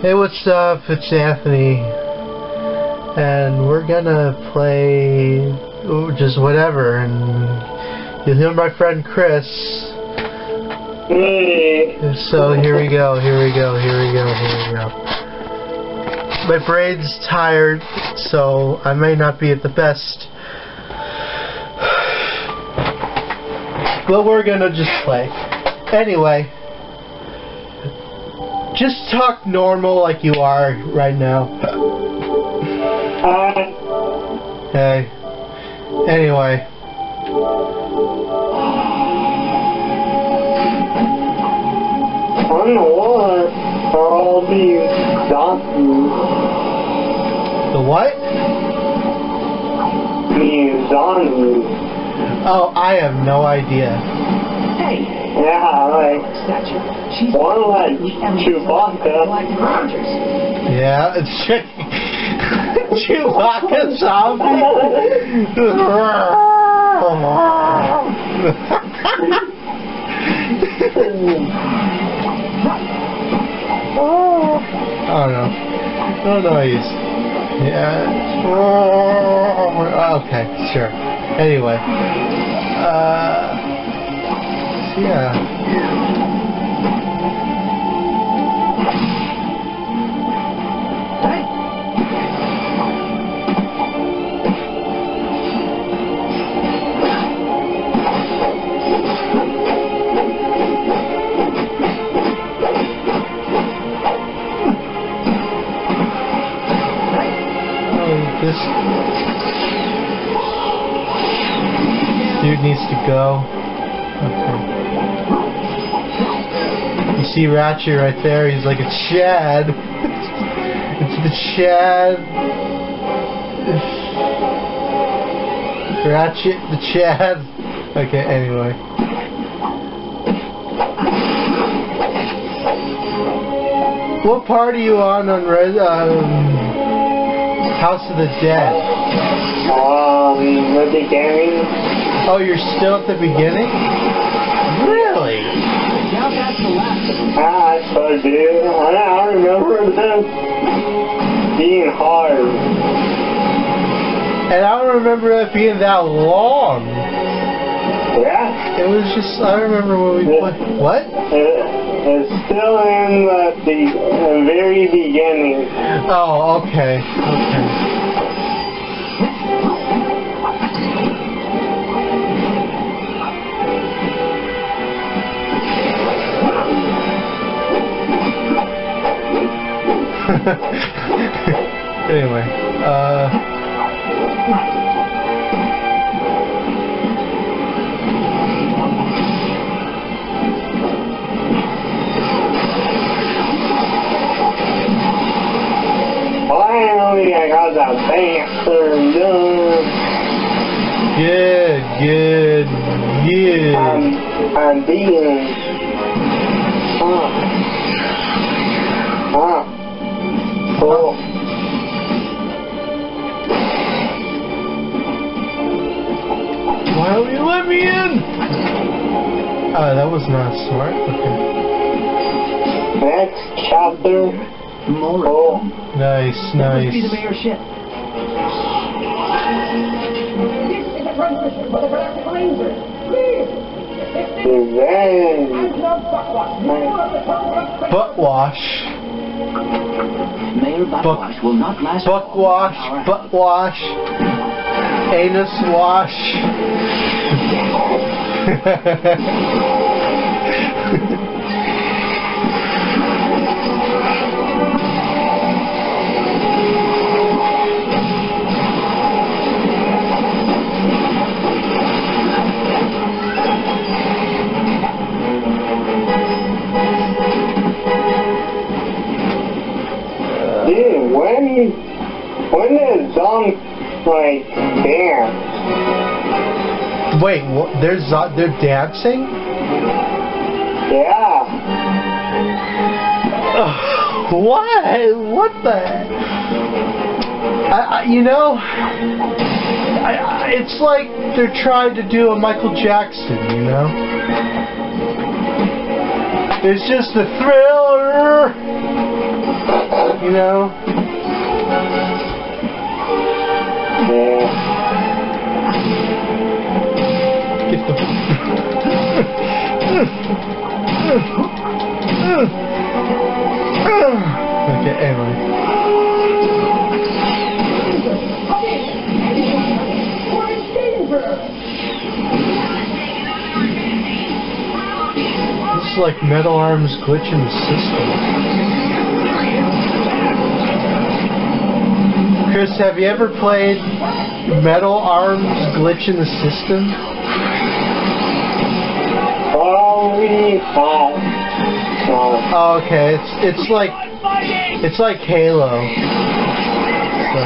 Hey, what's up? It's Anthony, and we're gonna play just whatever, and you'll hear my friend Chris. Hey. So here we go. My brain's tired, so I may not be at the best, but we're gonna just play. Anyway. Just talk normal like you are right now. Hey. Anyway. I don't know what are all these zombies. The what? These zombies. Oh, I have no idea. Hey. Yeah, like one like Chewbacca. Yeah, it's Chewbacca zombie. Oh no. No noise. Yeah. Okay, sure. Anyway. Yeah. This dude needs to go. Okay. You see Ratchet right there? He's like a Chad. It's the Chad. Ratchet the Chad. Okay, anyway. What part are you on House of the Dead? The beginning. Oh, you're still at the beginning? Really? I suppose, dude. I remember this being hard. And I don't remember it being that long. Yeah. It was just, I remember when we played. What? It's still in the very beginning. Oh, okay. Okay. Anyway, finally, I got that bastard done. Good. I'm beating. Cool. Why don't you let me in? Oh, that was not smart. Okay. Next chapter. Cool. Nice. Be the mayor's ship. Butt wash. Mayor Buttwash will not last. Butt wash. Butt wash. Anus wash. Dude, when did zombies like dance? Wait, what? They're dancing? Yeah. What? What the? It's like they're trying to do a Michael Jackson, you know? It's just a thriller. you know? Yeah. Get the... Okay, anyway. This is like Metal Arms glitching the system. Chris, have you ever played Metal Arms glitching the system? Probably not. Oh, okay, it's like Halo. So.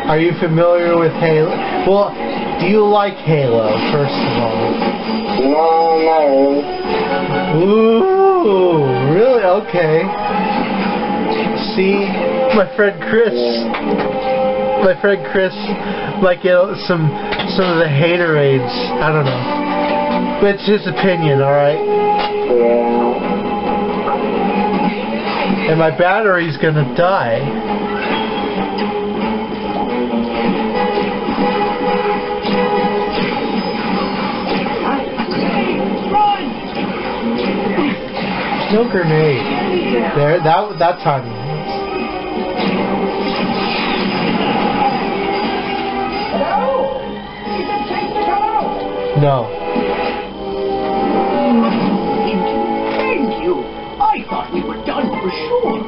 Are you familiar with Halo? Well, do you like Halo, first of all? No, not really. Ooh, really? Okay. See, my friend Chris, like, you know, some of the haterades. I don't know. But it's his opinion, alright? Yeah. And my battery's gonna die. No grenade. There, that's how you. No. Thank you. I thought we were done for sure.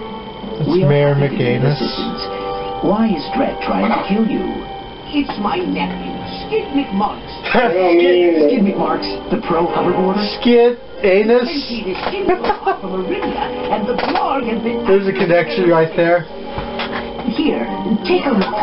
It's Mayor McAnus. Why is Dredd trying to kill you? It's my nephew, Skid McMarks. Skid McMarks, the pro hoverboarder. Skid Anus. There's a connection right there. Here, take a look.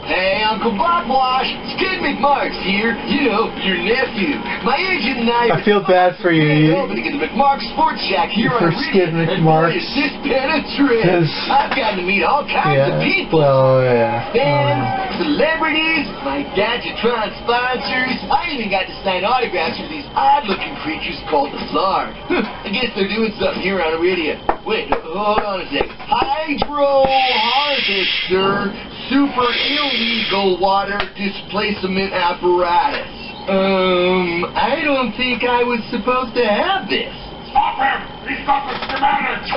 Hey, Uncle Bobwash, Skid McMarks here. You know, your nephew. My agent and I feel bad for you. opening at the McMarks Sports Shack here for on Skid McMarks. This penetrate. I've gotten to meet all kinds of people. Well, yeah. Fans, celebrities, my Gadgetron sponsors. I even got to sign autographs for these odd-looking creatures called the Flarg. I guess they're doing something here on Iridia. Wait, hold on a second. Hydro Harvester Super Illegal Water Displacement Apparatus. I don't think I was supposed to have this. Stop him! He's got the schematics!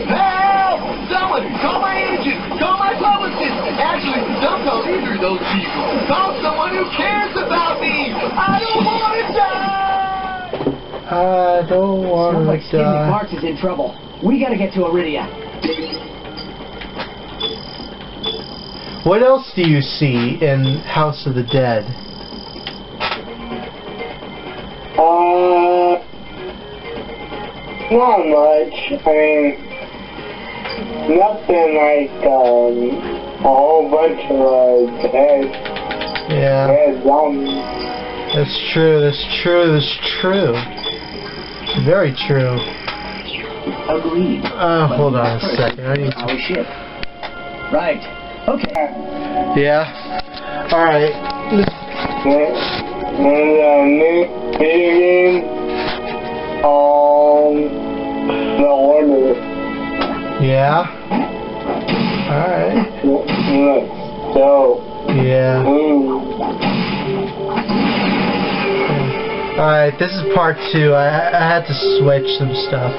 Help! Someone! Call my agent! Call my publicist! Actually, don't call either of those people. Call someone who cares about me! I don't want to die! I don't want Sounds like to Skid die. McMarks is in trouble. We gotta get to Iridia. What else do you see in House of the Dead? Not much. I mean, nothing like, a whole bunch of dead zombies. That's true, that's true, that's true. Very true. Agreed. Hold on a second. I need to... Our ship. Right. Okay. Yeah. Alright. And new video game, The Order. Yeah. Alright. So. Yeah. Alright, this is part 2. I had to switch some stuff.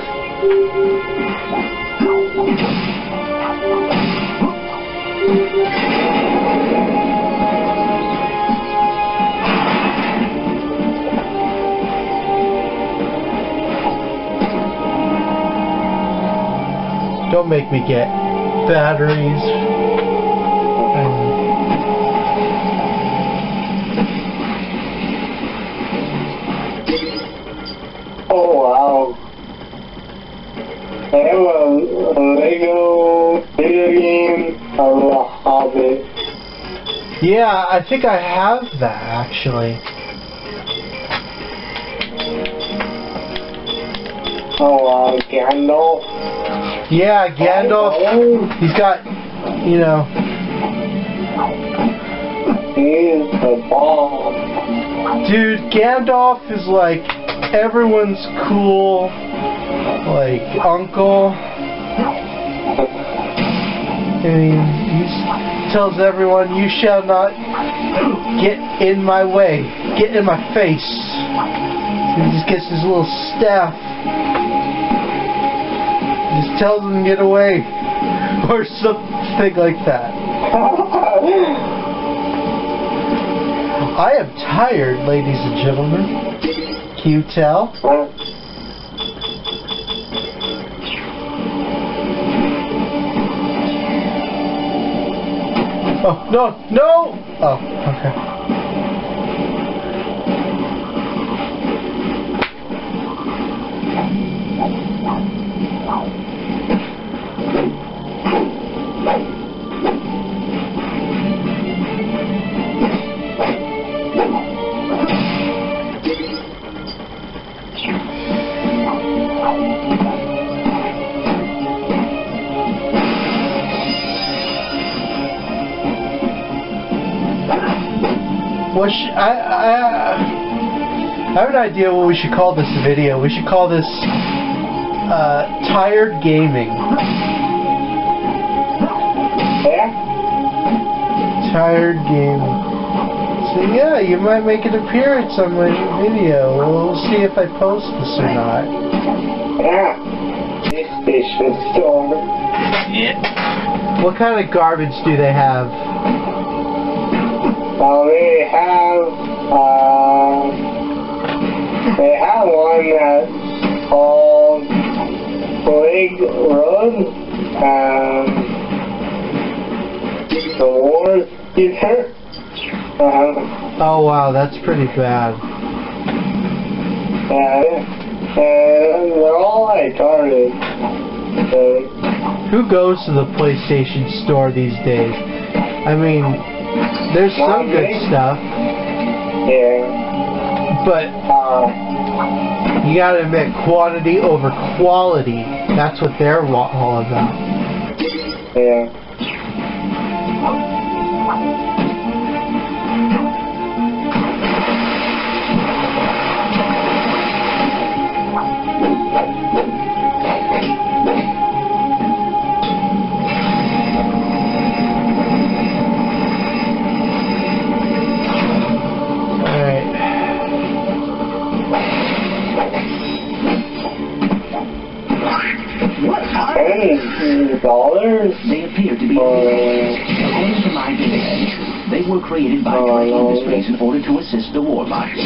Don't make me get batteries. Oh wow. I have a Lego video game of The Hobbit. Yeah, I think I have that actually. Oh wow, Gandalf. Yeah, Gandalf. He's got, you know. He is the bomb. Dude, Gandalf is like everyone's cool, like, uncle. And he tells everyone, you shall not get in my way, get in my face. So he just gets his little staff. Just tells them to get away. Or something like that. I am tired, ladies and gentlemen. Can you tell? Oh, no, no! Oh, okay. Well, I have an idea what we should call this video. We should call this Tired Gaming. Yeah? Tired Gaming. So yeah, you might make an appearance on my video. We'll see if I post this or not. Yeah. This station store. Yeah. What kind of garbage do they have? They have one that's called Plague Road, the Wars Theater. Oh wow, that's pretty bad. And they're all like garbage. Who goes to the PlayStation store these days? I mean, there's some good stuff. Yeah. But you gotta admit, quantity over quality. That's what they're all about. Yeah. $10? They appear to be according to my data, they were created by Clank Industries in order to assist the warlocks.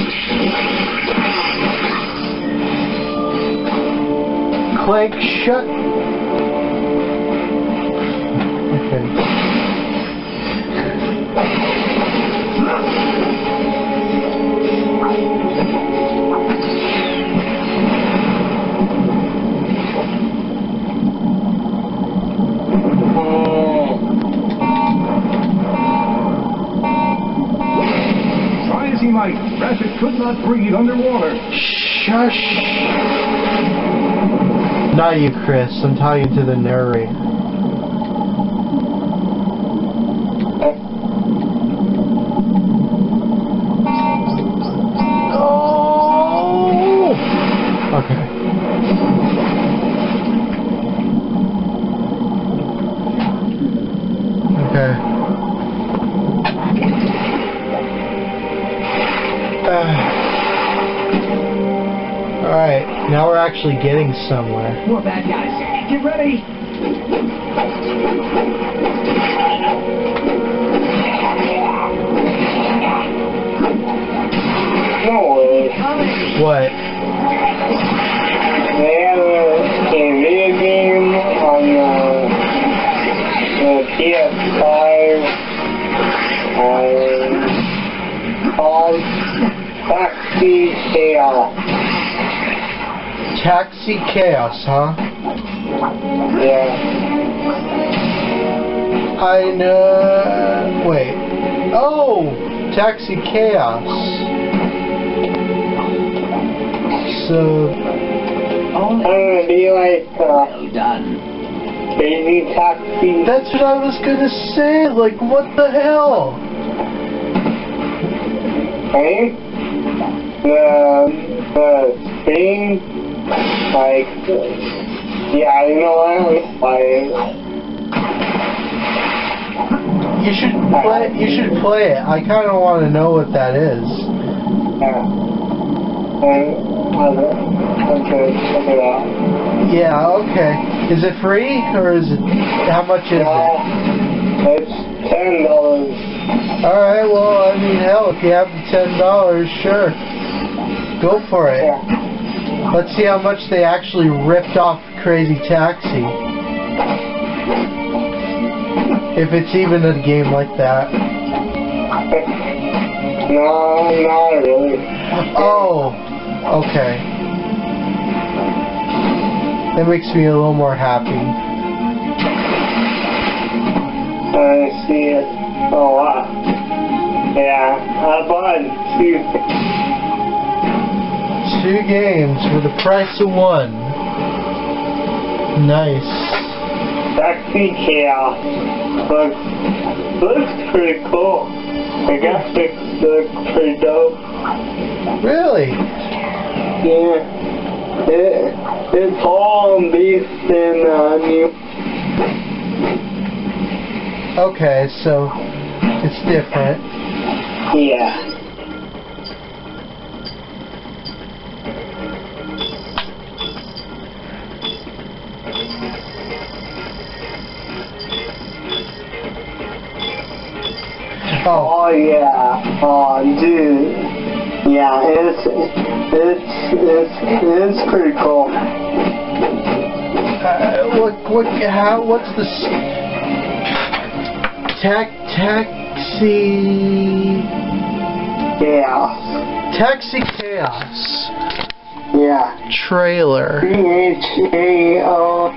Clank, shut. Okay. Ratchet could not breathe underwater. Shush! Not you, Chris. I'm talking to the narrator. Oh! Okay. Okay. Alright, now we're actually getting somewhere. More bad guys. Get ready! No way. What? They have a video game on the PS5 called Taxi Chaos. Taxi Chaos, huh? Yeah. I know. Wait. Oh! Taxi Chaos. So. I'm gonna be like, Well done. Crazy Taxi. That's what I was gonna say. Like, what the hell? Hey? the thing, like, yeah, you know what? You should play it. I kind of want to know what that is. Yeah. Okay, check it out. Yeah, okay. Is it free or is it? How much is it? It's $10. Alright, well, I mean, hell, if you have the $10, sure. Go for it. Yeah. Let's see how much they actually ripped off Crazy Taxi. If it's even a game like that. No, not really. Oh, okay. That makes me a little more happy. I see it. Oh, wow. Yeah, I bought Two games for the price of one. Nice. Taxi Chaos. Looks pretty cool. The graphics look pretty dope. Really? Yeah. It's all based in New. Okay, so it's different. Yeah. Oh yeah. Oh dude. Yeah, it's pretty cool. What's the taxi? Chaos. Taxi Chaos Yeah. trailer. CHAO.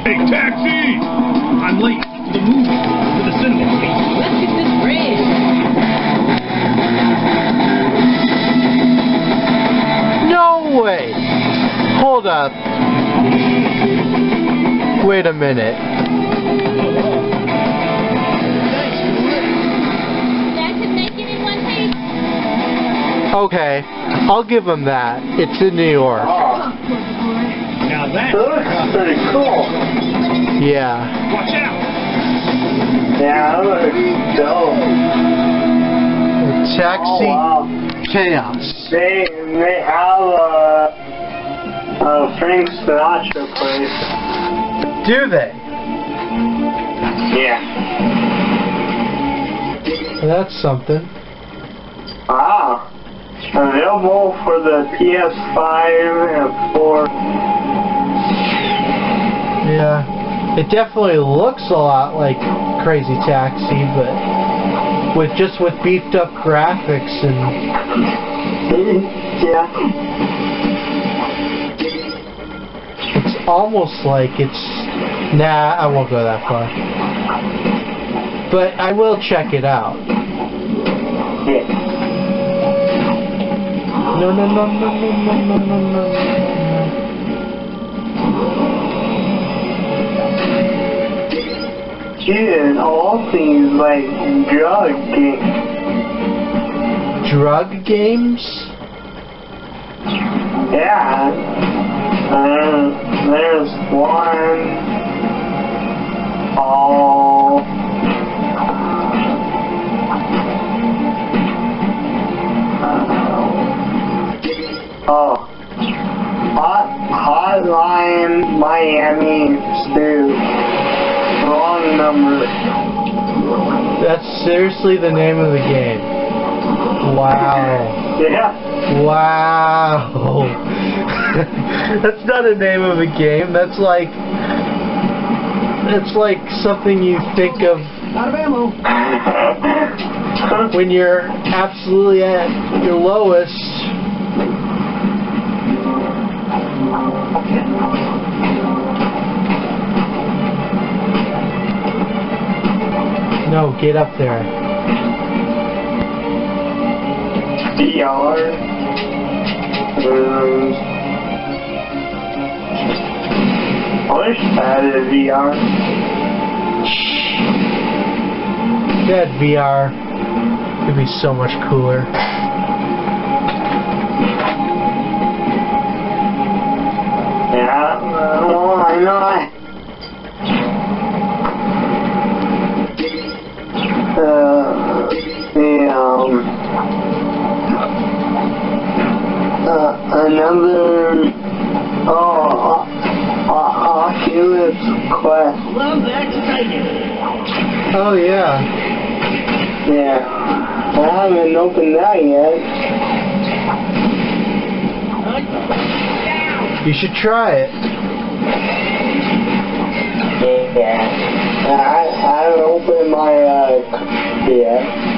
Hey, taxi! I'm late to the movie, to the cinema. Let's get this raised. No way! Hold up. Wait a minute. That could make it in one piece. Okay, I'll give them that. It's in New York. Oh, Now that that, looks pretty cool. Yeah. watch out! Yeah, that looks dope. Taxi Oh, wow. Chaos. They have a Frank Sinatra place. Do they? Yeah. That's something. Wow. Available for the PS5 and 4. Yeah. It definitely looks a lot like Crazy Taxi, but with beefed up graphics and Yeah. it's almost like it's... Nah, I won't go that far. But I will check it out. Yeah. No, no, no, no, no, no, no, no, no. Dude, all things like drug games. Drug games? Yeah. There's one. Hotline Miami Stew. Wrong number. That's seriously the name of the game. Wow. Yeah. Wow. That's not a name of a game. That's like something you think of Out of ammo. when you're absolutely at your lowest. No, get up there. VR. I wish I had a VR. That VR could be so much cooler. Yeah, I know. Another Oculus Quest. Love that exciting. Oh yeah. Yeah, I haven't opened that yet. You should try it. Yeah, I haven't opened my yet.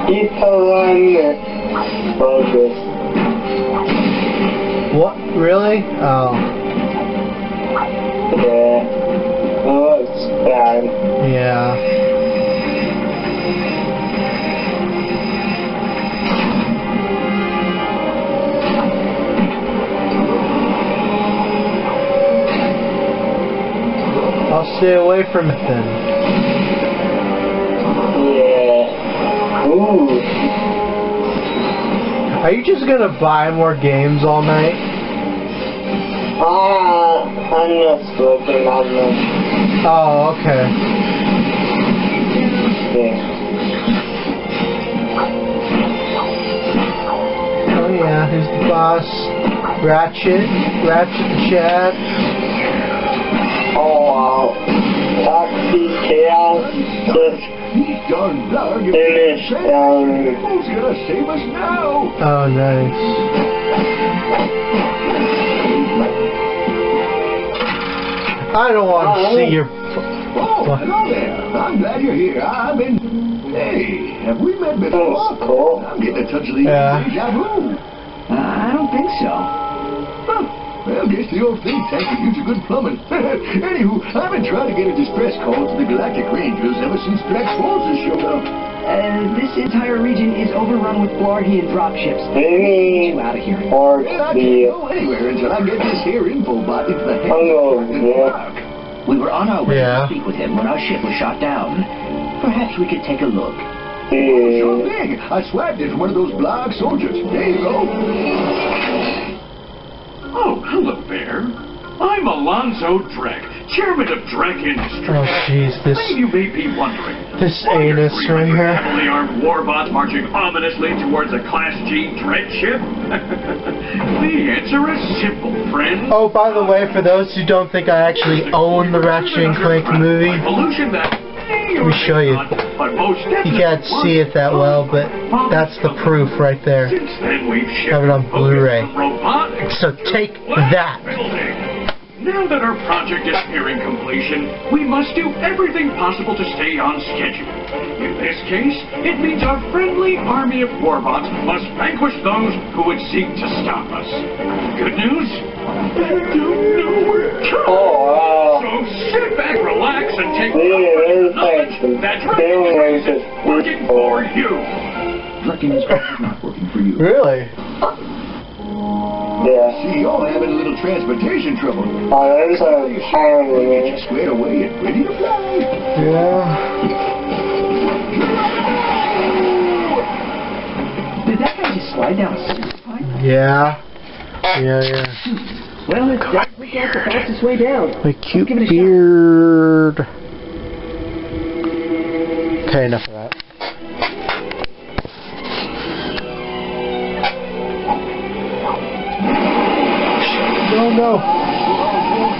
Keep on focus. What? Really? Oh. Yeah. It looks bad. Yeah. I'll stay away from it then. Ooh. Are you just gonna buy more games all night? I'm just looking on them. Oh, okay. Yeah. Oh yeah, who's the boss? Ratchet the Chad. Oh wow. Toxic Chaos just He's done dug. finished Who's gonna save us now? Oh, nice. I don't want to see your... Oh, hello there. I'm glad you're here. I've been... Hey, have we met before? That's cool. I'm getting a touch of the deja vu. I don't think so. Huh. Well, guess the old think tank could use a good plumbing. Anywho, I've been trying to get a distress call to the Galactic Rangers ever since Drax Forces showed up. This entire region is overrun with Blargian dropships. Maybe Get out of here. or Well, I the can't go anywhere until I get this here info bot into the hands Hello, of Captain yeah. Clark. We were on our way Yeah. to speak with him when our ship was shot down. Perhaps we could take a look. Sure thing. I swapped it from one of those blog soldiers. There you go. Oh, hello there. I'm Alonzo Drek, chairman of Drek Industries. Oh, jeez, this You may be wondering. This why are anus right 300 here. heavily armed warbots marching ominously towards a Class G dread ship? The answer is simple, friend. Oh, by the way, for those who don't think I actually own the Ratchet and Clank movie, Pollution that let me show you. But most You can't see it that well, but that's the proof right there. Since then, we've Have it on shifted Blu-ray. focus from robotics So take to that. building. Now that our project is nearing completion, we must do everything possible to stay on schedule. In this case, it means our friendly army of warbots must vanquish those who would seek to stop us. Good news? I don't know where to turn. Oh, So sit back, relax, and take there's knowledge that Dragon is working for you. Drek Industries is not working for you. Really? yeah. See, you're having a little transportation trouble. Oh, there's a tire in Get it. you squared away and ready to fly. Did that guy just slide down a sewer pipe? Yeah. Yeah. Well, it's definitely got the fastest way down. My cute Give it a shot. beard. Okay, enough of that. Oh no!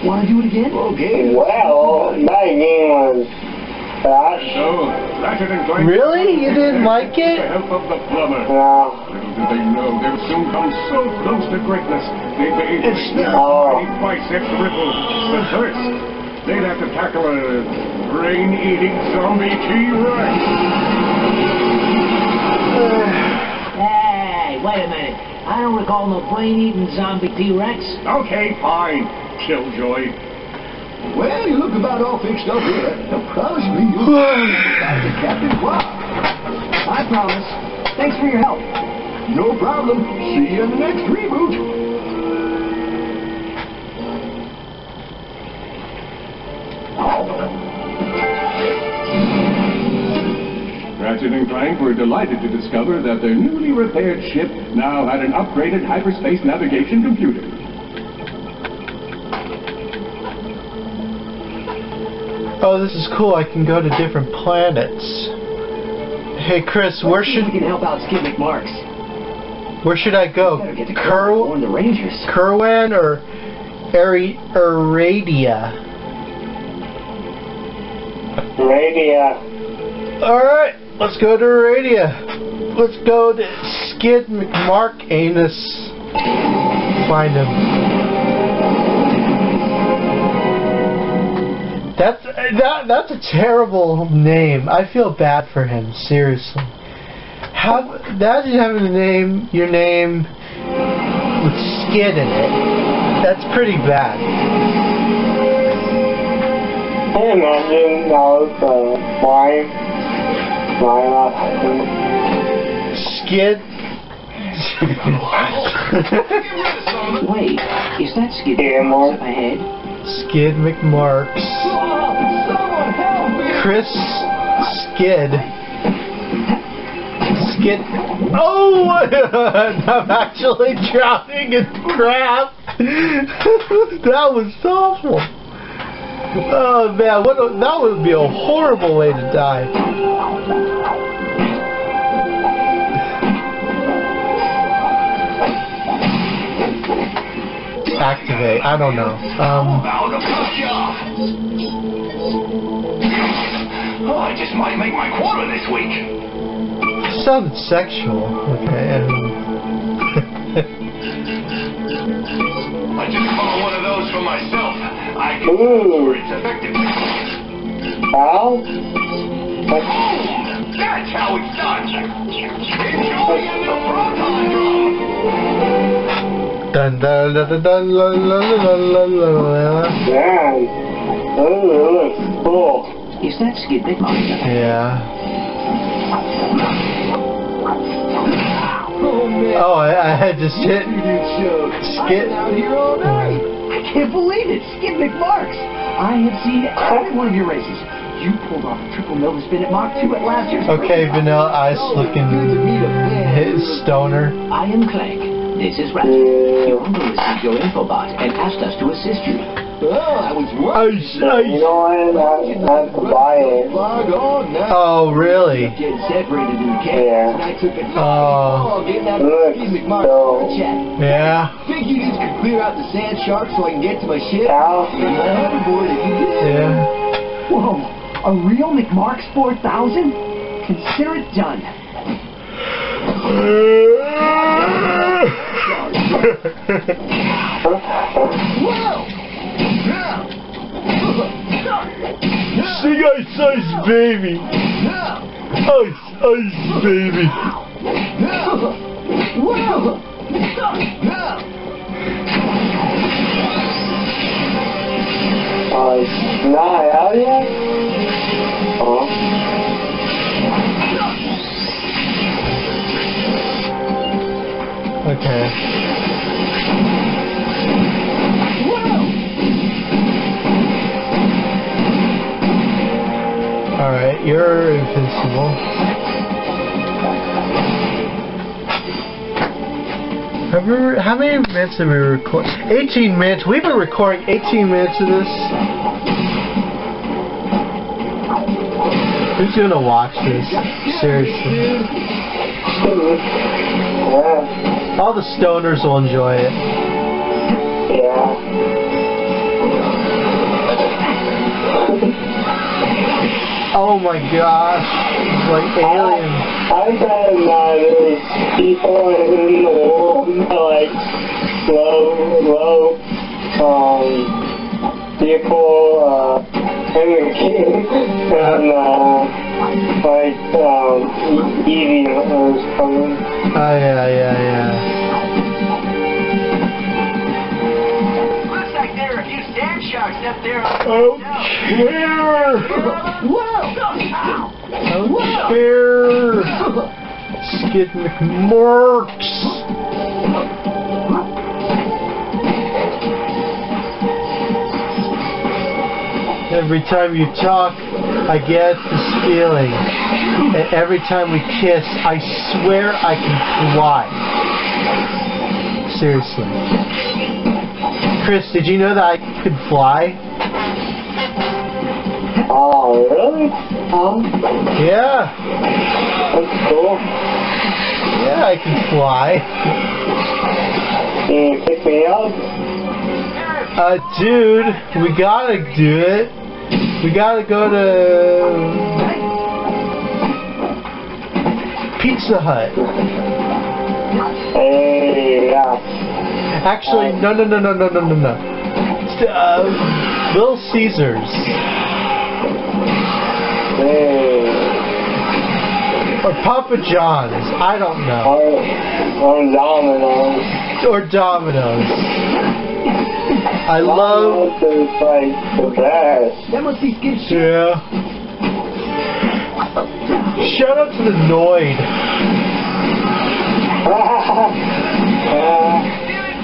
Want to do it again? Okay. Well, that game was trash. So, Ratchet and Clank... Really? You didn't like it? The help of the plumber. No. Little did they know they would soon come so close to greatness, they'd be able to hear Oh. tiny biceps ripple. But first, they'd have to tackle a brain-eating zombie T-Rex. Hey, wait a minute. I don't recall no brain-eating zombie T-Rex. Okay, fine. Killjoy. Well, you look about all fixed up here. Now promise me you'll find the Captain Wow. I promise. Thanks for your help. No problem. See you in the next reboot. Ratchet and Clank were delighted to discover that their newly repaired ship now had an upgraded hyperspace navigation computer. Oh, this is cool. I can go to different planets. Hey, Chris, where should we can help out Skid McMarks? Where should I go? Or the Rangers. Kerwan or Aradia? Radio. Alright, let's go to Aradia. Let's go to Skid McMark Anus. Find him. That's a terrible name. I feel bad for him, seriously. Imagine having your name with skid in it. That's pretty bad. I imagine that was slime. Skid? Wait, is that Skid McMarks up ahead? Skid McMarks. Someone help me! Chris Skid. Skid. Oh! I'm actually drowning in crap. That was awful. Oh man, that would be a horrible way to die. Activate. I don't know. I just might make my quota this week. Sounded sexual. Okay. I just bought one of those for myself. I can ensure its effectiveness. How? That's how it's done. Enjoy the proton drum. Dun dun dun dun dun la la la la la la. Man, that looks cool. Is that Skid McMarks? Yeah. Oh, man. Oh, I had to sit. Skid. Out here all night. I can't believe it, Skid McMarks. I have seen every one of your races. You pulled off a triple Nova spin at Mach 2 at last year's Okay, Vanilla Ice looking his stoner. I am Clank. This is Ratchet. Your uncle received your infobot and asked us to assist you. Oh, I was Ice, You know what? I have to buy it. log on now. Oh, really? Getting separated in the cave. Yeah. And I took it. Oh, Getting out Look, of McMark so- chat. yeah, Think you guys could clear out the sand shark so I can get to my ship? How? I'm on board if you did. yeah. Whoa, a real McMarks 4000? Consider it done. Sing Ice Ice Baby. Ice Ice Baby. It's not out yet? Oh. Okay. Alright. you're invincible. How many minutes have we recorded? 18 minutes. We've been recording 18 minutes of this. Who's gonna watch this? Seriously. Yeah. All the stoners will enjoy it. Yeah. Oh my gosh. It's like alien. I bet there's people in the world that like love people in the game and eating or something. Oh yeah. Looks like there are a few sand sharks up there. Oh, here! Oh, here! Skid McMorks! Every time you talk, I get this feeling. And every time we kiss, I swear I can fly. Seriously. Chris, did you know that I could fly? Oh, really? Yeah. That's cool. Yeah, I can fly. Can you pick me up? Dude, we gotta do it. We gotta go to Pizza Hut. Hey, yeah. Actually, no. Little Caesars. Hey. Or Papa John's. I don't know. Or Domino's. Or Domino's. I love... Domino's is like the best. That must be good shit. Yeah. Shout out to the Noid.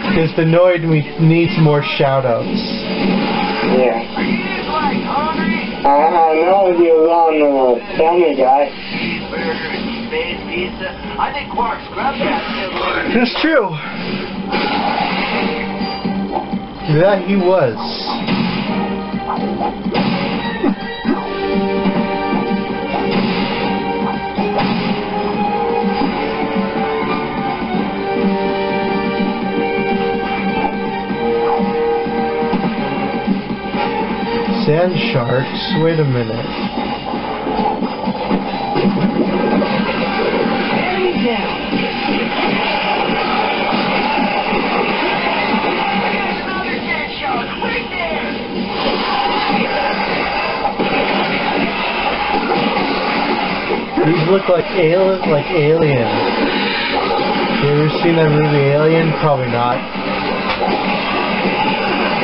Because the Noid needs more shout outs. Yeah. I know he was on the Family Guy. Burgers, space pizza. I think Quark's Grub Cat. It's true. That he was. Sand sharks? Wait a minute. These look like Alien. You ever seen that movie Alien? Probably not.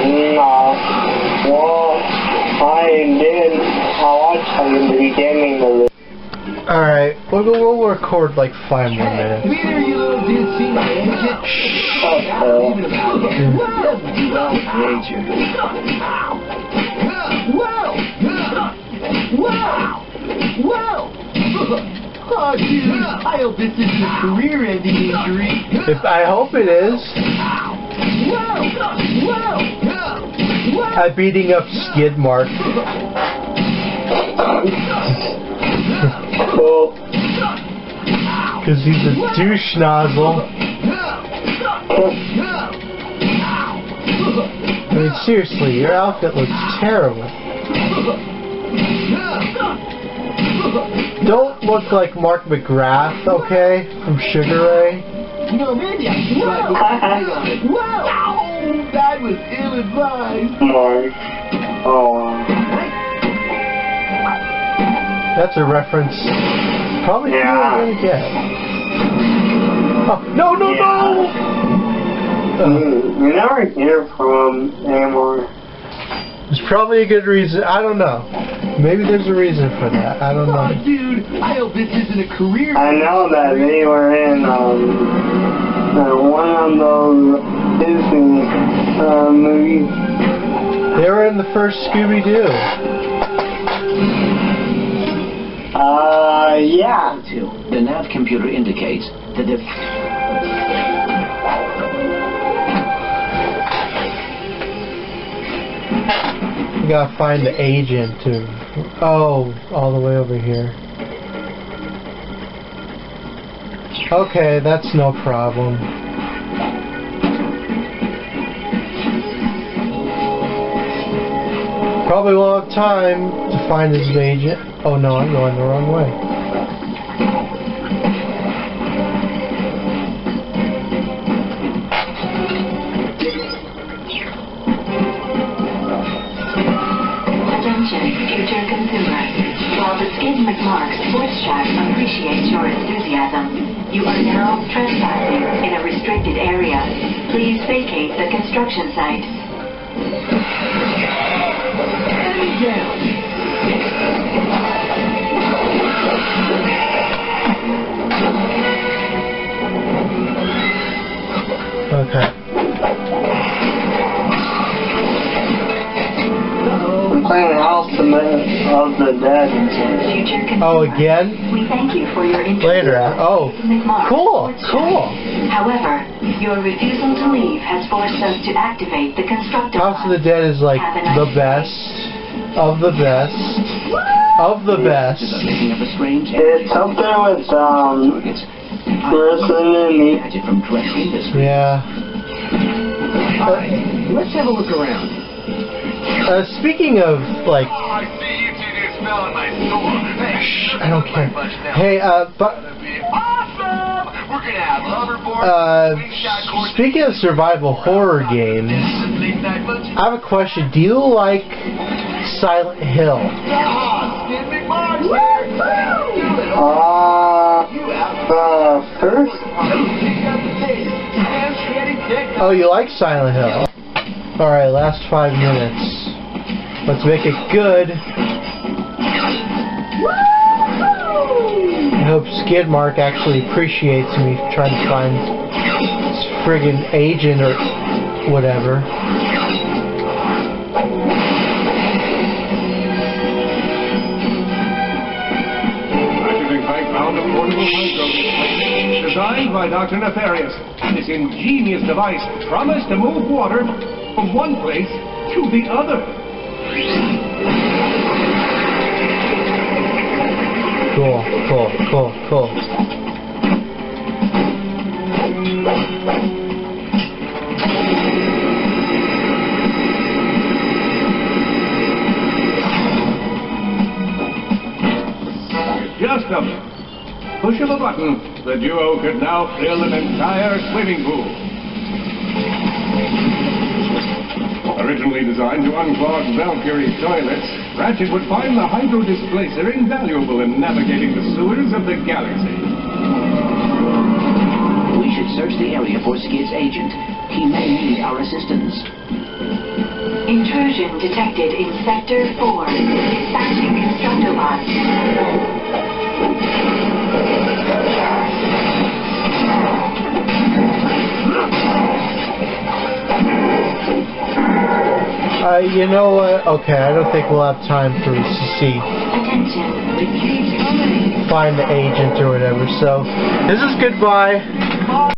No. Well, I did. I watched it in the beginning of it. Alright, we'll record like 5 more minutes. Peter, you little dude, see my engine? Whoa! Oh, dude, I hope this isn't a career-ending injury. I hope it is. I'm beating up Skid Mark. Cool. Because he's a douche nozzle. I mean, seriously, your outfit looks terrible. Don't look like Mark McGrath, okay? From Sugar Ray. You know, maybe I should try this. Wow! That was ill-advised. Mark. Oh. That's a reference probably you're gonna get. Oh, no! You never hear from him anymore. There's probably a good reason. I don't know. Maybe there's a reason for that. I don't know. Oh, dude, I hope this isn't a career. I know that they were in one of those Disney movies. They were in the first Scooby-Doo. Yeah. The nav computer indicates that the... You gotta find the agent too. Oh, all the way over here. Okay, that's no problem. Probably won't have time to find his agent. Oh no, I'm going the wrong way. Future consumer. While the Skid McMark Sports Shack appreciates your enthusiasm, you are now trespassing in a restricted area. Please vacate the construction site. Okay. Playing House of the Dead. Oh, again? We thank you for your interest. Later. Oh, cool, cool. However, your refusal to leave has forced us to activate the constructor. House of the Dead is like the best of the best of the best. It's up there with Resident Evil. Yeah. Let's have a look around. Speaking of, like... Oh, I see you two just smell in my store. Hey, Shh, I don't care. Hey, but... Awesome! We're gonna have hoverboard, speaking of survival horror games, I have a question. Do you like Silent Hill? First? Oh, you like Silent Hill? Alright, last 5 minutes. Let's make it good. I hope Skidmark actually appreciates me trying to find this friggin' agent or whatever. Ratchet and Clank found a portable micro designed by Dr. Nefarious. This ingenious device promised to move water from one place to the other. Cool, cool, cool, cool. Just a push of a button, the duo could now fill an entire swimming pool. Originally designed to unclog Valkyrie's toilets, Ratchet would find the hydro displacer invaluable in navigating the sewers of the galaxy. We should search the area for Skid's agent. He may need our assistance. Intrusion detected in Sector 4. Dispatching Constructobots. You know what? Okay, I don't think we'll have time to see. Attention. Find the agent or whatever. So, this is goodbye.